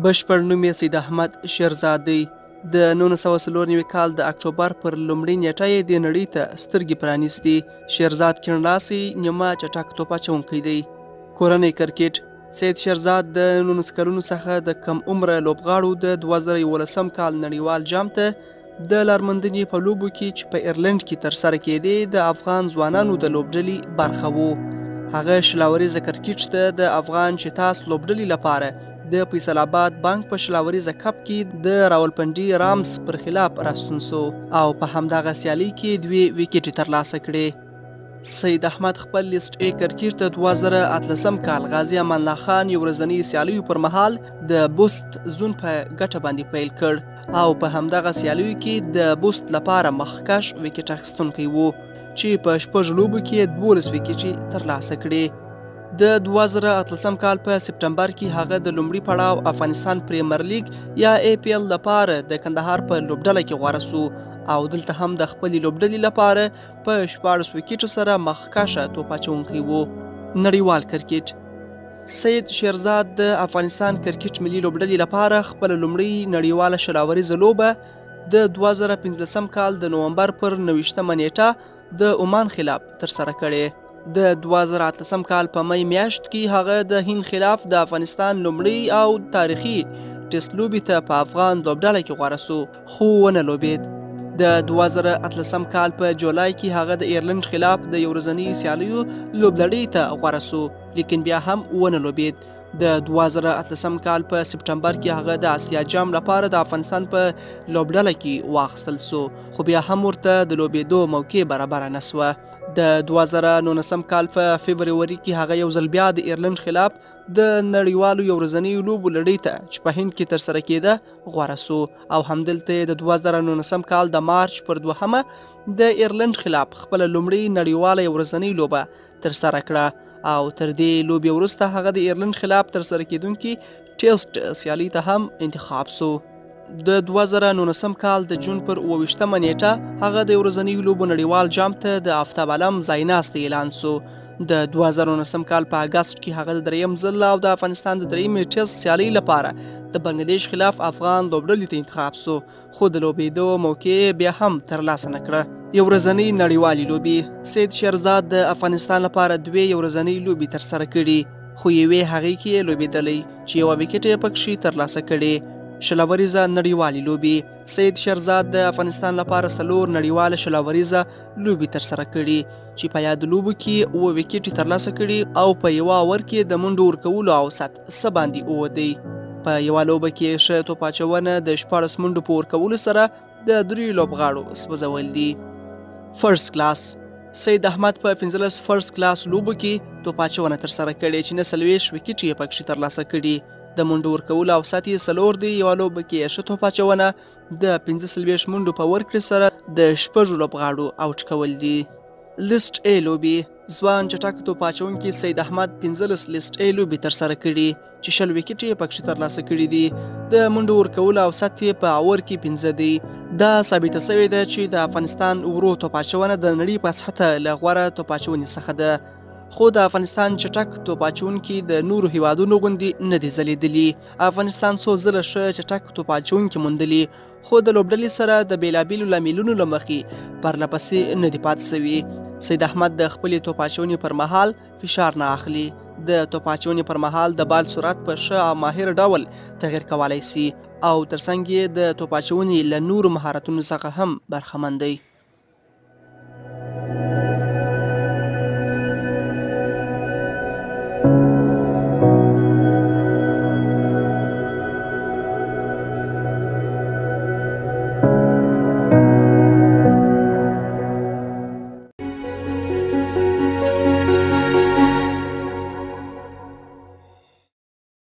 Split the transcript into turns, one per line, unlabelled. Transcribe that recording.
بشپړ نوم یې سید احمد شیرزاد دی. د 1994 کال د اکتوبر پر لومړۍ نیټه یې د نړۍ ته سترګې پرانیستي. شیرزاد کیڼلاسی نیمه چټک توپ اچوونکی دی. کورنۍ کرکټ. سید شیرزاد د 19 کلونو څخه د کم عمره لوبغاړو د 2011 کال نړیوال جام ته د لارمندنې په لوبو کې چې په ایرلند کې ترسره کېدې د افغان ځوانانو د لوبډلې برخه وو. هغه شلاوریزه کرکټ ته د افغان چتاس لوبډلې لپاره د فیصل آباد بانک په شلاوریزه کپ کې د راولپنډي رامز پر خلاف راستون سو او په همدغه سیالي کې 2 ویکټې ترلاسه کړې. سید احمد خپل لیست ای کرکټ د 2018 کال غازی امان الله خان یو ورځنۍ سیالیو پر مهال د بوست زون په ګټه باندې پیل کړ او په همدغه سیالیو کې د بوست لپاره مخکش ویکټ اخیستونکی وو چې په شپږ لوبو کې 12 ویکټې ترلاسه کړې. د 2018 کال په سپټمبر کې هغه د لومړي پړاو افغانستان پریمیر لیگ یا ای پی ایل لپاره د کندهار په لوبډله کې غوره سو او دلته هم د خپلې لوبډلې لپاره په 14 ویکټو سره مخکشه توپ اچوونکی وو. نړیوال کرکټ. سید شیرزاد د افغانستان کرکټ ملي لوبډلې لپاره خپل لومړی نړیواله شلاوریزه لوبه د 2015 کال د نومبر پر 29 نیټه د عمان خلاف ترسره کړې. د 2018 کال په مې میاشت کې هغه د هند خلاف د افغانستان لومړی او تاریخي ټیسټ لوبې ته په افغان لوبډله کې غوره سو خو ونه لوبېد. د 2018 کال په جولای کې هغه د ایرلند خلاف د یو ورځنۍ سیالیو لوبلړۍ ته غوره سو لیکن بیا هم ونه لوبېد. د 2018 کال په سپټمبر کې هغه د آسیا جام لپاره د افغانستان په لوبډله کې واخیستل سو خو بیا هم ورته د لوبېدو موقع برابره نه سوه. د 2019 کال په فبروري کې هغه یو ځل بیا د ایرلند خلاف د نړیوالو یو ورځنیو لوبو لړۍ ته چې په هند کې ترسره کېده غوره سو او همدلته د 2019 کال د مارچ پر 2 د ایرلند خلاف خپل لومړی نړیواله یو ورځنۍ لوبه ترسره کړه او تر دې لوبې وروسته هغه د ایرلند خلاف ترسره کېدونکي ټیسټ سیالي ته هم انتخاب سو. د 2019 کال د جون پر 28 نیټه هغه د ورځنیو لوبو نړیوال جام ته د آفتاب علم ځایناست اعلان سو. د 2019 کال په اگست کې هغه د دریم ځل او د افغانستان د درېیمې ټیسټ سیالۍ لپاره د بنگلادیش خلاف افغان لوبډلې ته انتخاب سو خو د لوبېدو موقع بیا هم ترلاسه نه کړه. یو ورځنۍ نړیوالې لوبې. سید شیرزاد د افغانستان لپاره 2 یو ورځنۍ لوبې ترسره کړي خو یوې هغې کې یې لوبېدلی چې یوه ویکټ یې پکښې ترلاسه کړې. شلاوریزه نړیوالې لوبې. سید شیرزاد د افغانستان لپاره 4 نړیواله شلاوریزه لوبې ترسره کړي چې په یاد لوبو کې 7 ویکټې ترلاسه کړي او په یوه اوور کې د منډو ورکولو اوسط څه باندې 7 دی. په یوه لوبه کې ښه توپ اچونه د 14 منډو په ورکولو سره د 3 لوبغاړو سوځول دي. فرست کلاس. سید احمد په 15 فرست کلاس لوبو کې توپ اچونه ترسره کړې چې 40 ویکټې یې پکښې ترلاسه کړي. د منډو ورکولو اوسط یې 4 دی. یوه لوبه کې ښه توپ اچونه د 45 منډو په ورکړې سره د 6 لوبغاړو اوټ کول دي. لیست ای لوبې. ځوان چټک توپ اچوونکي سید احمد 15 لیست ای لوبې ترسره کړي چې 20 ویکټې یې پکښې ترلاسه کړي دي. د منډو ورکولو اوسط یې په اوور کې 15 دی. دا ثابته سوې ده چې د افغانستان ورو توپ اچونه د نړۍ په سطحه له غوره توپ اچونې څخه ده خو د افغانستان چټک توپ اچوونکي د نورو هیوادونو غوندې نه دي ځلېدلي. افغانستان څو ځله ښه چټک توپ اچوونکي موندلي خو د لوبډلې سره د بېلابېلو لاملونو له مخې پرله پسې نه دي پاتې سوي. سید احمد د خپلې توپ اچونې پر مهال فشار نه اخلي. د توپ اچونې پر مهال د بال سرعت په ښه او ماهر ډول تغیر کولی سي او ترڅنګ یې د توپ اچونې له نورو مهارتونو څخه هم برخمن دی.